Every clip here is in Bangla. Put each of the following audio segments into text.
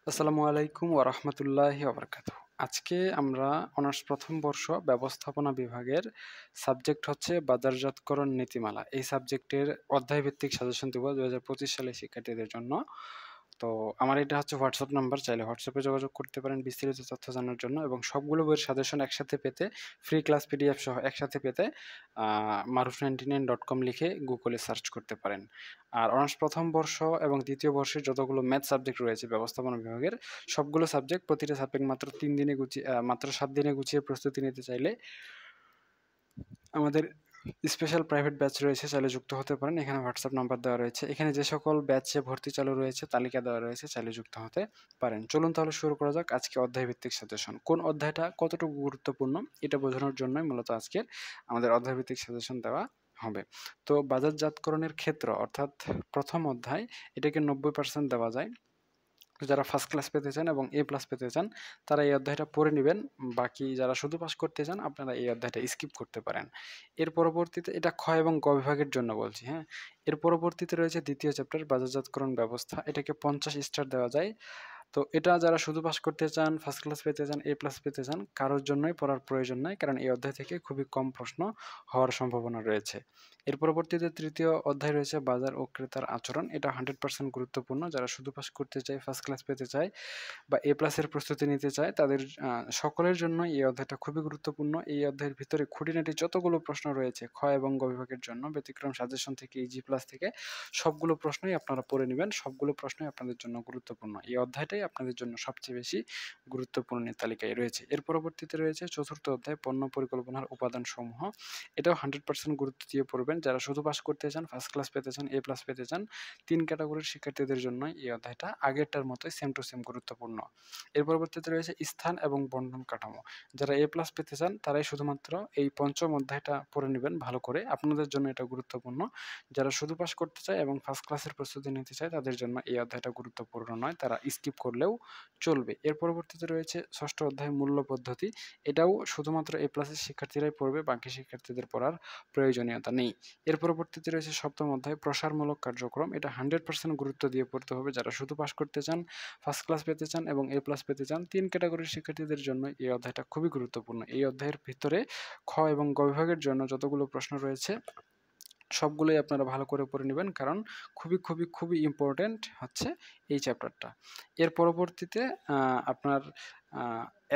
আসসালামু আলাইকুম ওয়া রাহমাতুল্লাহি ওয়া বারাকাতুহু। আজকে আমরা অনার্স প্রথম বর্ষ ব্যবস্থাপনা বিভাগের সাবজেক্ট হচ্ছে বাজারজাতকরণ নীতিমালা। এই সাবজেক্টের অধ্যায়ভিত্তিক সাজেশন দিব ২০২৫ সালের শিক্ষার্থীদের জন্য। তো আমার এটা হচ্ছে হোয়াটসঅ্যাপ নাম্বার, চাইলে হোয়াটসঅ্যাপে যোগাযোগ করতে পারেন বিস্তারিত তথ্য জানার জন্য এবং সবগুলো বইয়ের সাজেশন একসাথে পেতে, ফ্রি ক্লাস পিডিএফ সহ একসাথে পেতে maruf99.com লিখে গুগলে সার্চ করতে পারেন। আর অনার্স প্রথম বর্ষ এবং দ্বিতীয় বর্ষের যতগুলো ম্যাথ সাবজেক্ট রয়েছে ব্যবস্থাপনা বিভাগের, সবগুলো সাবজেক্ট প্রতিটা সাবজেক্ট মাত্র ৩ দিনে গুছিয়ে মাত্র ৭ দিনে গুছিয়ে প্রস্তুতি নিতে চাইলে আমাদের স্পেশাল প্রাইভেট ব্যাচ রয়েছে, চাইলে যুক্ত হতে পারেন। এখানে হোয়াটসঅ্যাপ নাম্বার দেওয়া রয়েছে। এখানে যে সকল ব্যাচে ভর্তি চালু রয়েছে তালিকা দেওয়া রয়েছে, চাইলে যুক্ত হতে পারেন। চলুন তাহলে শুরু করা যাক আজকে অধ্যায়ভিত্তিক সাজেশন। কোন অধ্যায়টা কতটুকু গুরুত্বপূর্ণ এটা বোঝানোর জন্যই মূলত আজকের আমাদের অধ্যায়ভিত্তিক সাজেশন দেওয়া হবে। তো বাজারজাতকরণের ক্ষেত্র অর্থাৎ প্রথম অধ্যায়, এটাকে ৯০% দেওয়া যায়। যারা ফার্স্ট ক্লাস পেতে চান এবং এ প্লাস পেতে চান তারা এই অধ্যায়টা পড়ে নেবেন। বাকি যারা শুধু পাস করতে চান আপনারা এই অধ্যায়টা স্কিপ করতে পারেন। এর পরবর্তীতে এটা খ এবং গ বিভাগের জন্য বলছি, হ্যাঁ। এর পরবর্তীতে রয়েছে দ্বিতীয় চ্যাপ্টার বাজারজাতকরণ ব্যবস্থা, এটাকে 50 স্টার দেওয়া যায়। তো এটা যারা শুধু পাস করতে চান, ফার্স্ট ক্লাস পেতে চান, এ প্লাস পেতে চান, কারোর জন্যই পড়ার প্রয়োজন নাই, কারণ এই অধ্যায় থেকে খুবই কম প্রশ্ন হওয়ার সম্ভাবনা রয়েছে। এর পরবর্তীতে তৃতীয় অধ্যায় রয়েছে বাজার ও ক্রেতার আচরণ, এটা 100% গুরুত্বপূর্ণ। যারা শুধু পাস করতে চায়, ফার্স্ট ক্লাস পেতে চায় বা এ প্লাসের প্রস্তুতি নিতে চায় তাদের সকলের জন্য এই অধ্যায়টা খুবই গুরুত্বপূর্ণ। এই অধ্যায়ের ভিতরে খুঁটিনাটি যতগুলো প্রশ্ন রয়েছে খ এবং গ বিভাগের জন্য, ব্যতিক্রম সাজেশন থেকে ইজি প্লাস থেকে সবগুলো প্রশ্নই আপনারা পড়ে নেবেন। সবগুলো প্রশ্নই আপনাদের জন্য গুরুত্বপূর্ণ। এই অধ্যায়টাই আপনাদের জন্য সবচেয়ে বেশি গুরুত্বপূর্ণের তালিকায় রয়েছে। এর পরবর্তীতে রয়েছে চতুর্থ অধ্যায় পণ্য পরিকল্পনার উপাদানসমূহ, এটাও 100% গুরুত্ব দিয়ে পড়বেন। যারা শুধু পাস করতে চান, ফার্স্ট ক্লাস পেতে চান, এ প্লাস পেতে চান, ৩ ক্যাটাগরির শিক্ষার্থীদের জন্য এই অধ্যায়টা আগেরটার মতোই সেম টু সেম গুরুত্বপূর্ণ। এর পরবর্তীতে রয়েছে স্থান এবং বন্টন কাঠামো। যারা এ প্লাস পেতে চান তারাই শুধুমাত্র এই পঞ্চম অধ্যায়টা পড়ে নেবেন ভালো করে, আপনাদের জন্য এটা গুরুত্বপূর্ণ। যারা শুধু পাস করতে চায় এবং ফার্স্ট ক্লাসের প্রস্তুতি নিতে চায় তাদের জন্য এই অধ্যায়টা গুরুত্বপূর্ণ নয়, তারা স্কিপ করলেও চলবে। এর পরবর্তীতে রয়েছে ষষ্ঠ অধ্যায় মূল্য পদ্ধতি, এটাও শুধুমাত্র এ প্লাসের শিক্ষার্থীরাই পড়বে, বাকি শিক্ষার্থীদের পড়ার প্রয়োজনীয়তা নেই। এর পরবর্তীতে রয়েছে সপ্তম অধ্যায় প্রসারমূলক কার্যক্রম, এটা 100% গুরুত্ব দিয়ে পড়তে হবে। যারা শুধু পাস করতে চান, ফার্স্ট ক্লাস পেতে চান এবং এ প্লাস পেতে চান, ৩ ক্যাটাগরির শিক্ষার্থীদের জন্য এই অধ্যায়টা খুবই গুরুত্বপূর্ণ। এই অধ্যায়ের ভিতরে খ এবং গ বিভাগের জন্য যতগুলো প্রশ্ন রয়েছে সবগুলোই আপনারা ভালো করে পড়ে নেবেন, কারণ খুবই খুবই খুবই ইম্পর্টেন্ট হচ্ছে এই চ্যাপ্টারটা। এর পরবর্তীতে আপনার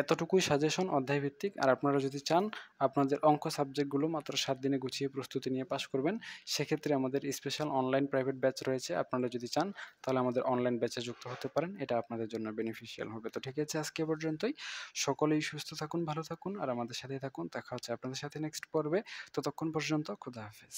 এতটুকুই সাজেশন অধ্যায়ভিত্তিক। আর আপনারা যদি চান আপনাদের অঙ্ক সাবজেক্টগুলো মাত্র ৭ দিনে গুছিয়ে প্রস্তুতি নিয়ে পাস করবেন, সেক্ষেত্রে আমাদের স্পেশাল অনলাইন প্রাইভেট ব্যাচ রয়েছে। আপনারা যদি চান তাহলে আমাদের অনলাইন ব্যাচে যুক্ত হতে পারেন, এটা আপনাদের জন্য বেনিফিশিয়াল হবে। তো ঠিক আছে, আজকে এ পর্যন্তই। সকলেই সুস্থ থাকুন, ভালো থাকুন আর আমাদের সাথেই থাকুন। দেখা হচ্ছে আপনাদের সাথে নেক্সট পর্বে। ততক্ষণ পর্যন্ত খোদা হাফেজ।